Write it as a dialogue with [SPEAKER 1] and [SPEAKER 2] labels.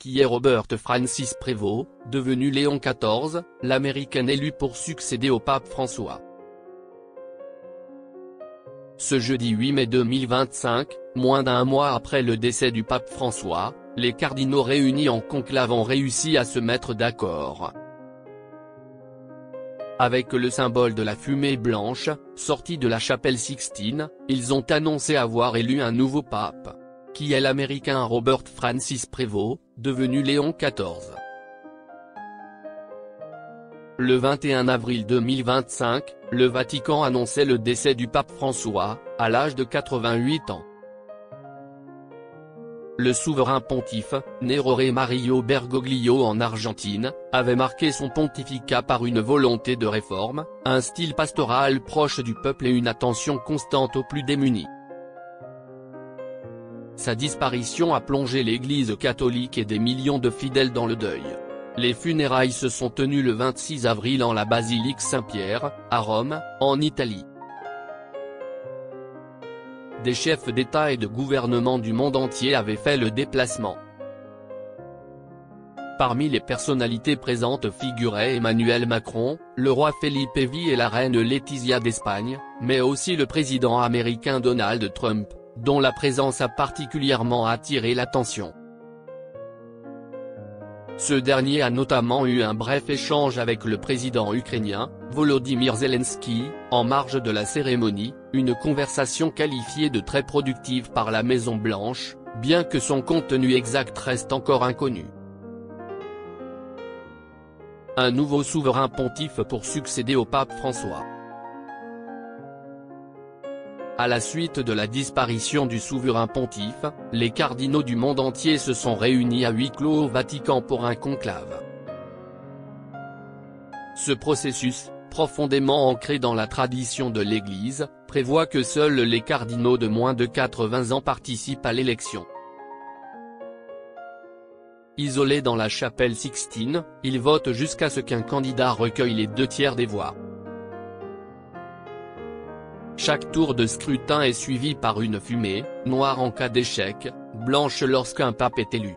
[SPEAKER 1] qui est Robert Francis Prévost, devenu Léon XIV, l'Américain élu pour succéder au pape François. Ce jeudi 8 mai 2025, moins d'un mois après le décès du pape François, les cardinaux réunis en conclave ont réussi à se mettre d'accord. Avec le symbole de la fumée blanche, sorti de la chapelle Sixtine, ils ont annoncé avoir élu un nouveau pape, qui est l'Américain Robert Francis Prévost, devenu Léon XIV. Le 21 avril 2025, le Vatican annonçait le décès du pape François, à l'âge de 88 ans. Le souverain pontife, né Jorge Mario Bergoglio en Argentine, avait marqué son pontificat par une volonté de réforme, un style pastoral proche du peuple et une attention constante aux plus démunis. Sa disparition a plongé l'Église catholique et des millions de fidèles dans le deuil. Les funérailles se sont tenues le 26 avril en la basilique Saint-Pierre, à Rome, en Italie. Des chefs d'État et de gouvernement du monde entier avaient fait le déplacement. Parmi les personnalités présentes figuraient Emmanuel Macron, le roi Felipe V et la reine Letizia d'Espagne, mais aussi le président américain Donald Trump, dont la présence a particulièrement attiré l'attention. Ce dernier a notamment eu un bref échange avec le président ukrainien, Volodymyr Zelensky, en marge de la cérémonie, une conversation qualifiée de très productive par la Maison-Blanche, bien que son contenu exact reste encore inconnu. Un nouveau souverain pontife pour succéder au pape François. À la suite de la disparition du souverain pontife, les cardinaux du monde entier se sont réunis à huis clos au Vatican pour un conclave. Ce processus, profondément ancré dans la tradition de l'Église, prévoit que seuls les cardinaux de moins de 80 ans participent à l'élection. Isolés dans la chapelle Sixtine, ils votent jusqu'à ce qu'un candidat recueille les 2/3 des voix. Chaque tour de scrutin est suivi par une fumée, noire en cas d'échec, blanche lorsqu'un pape est élu.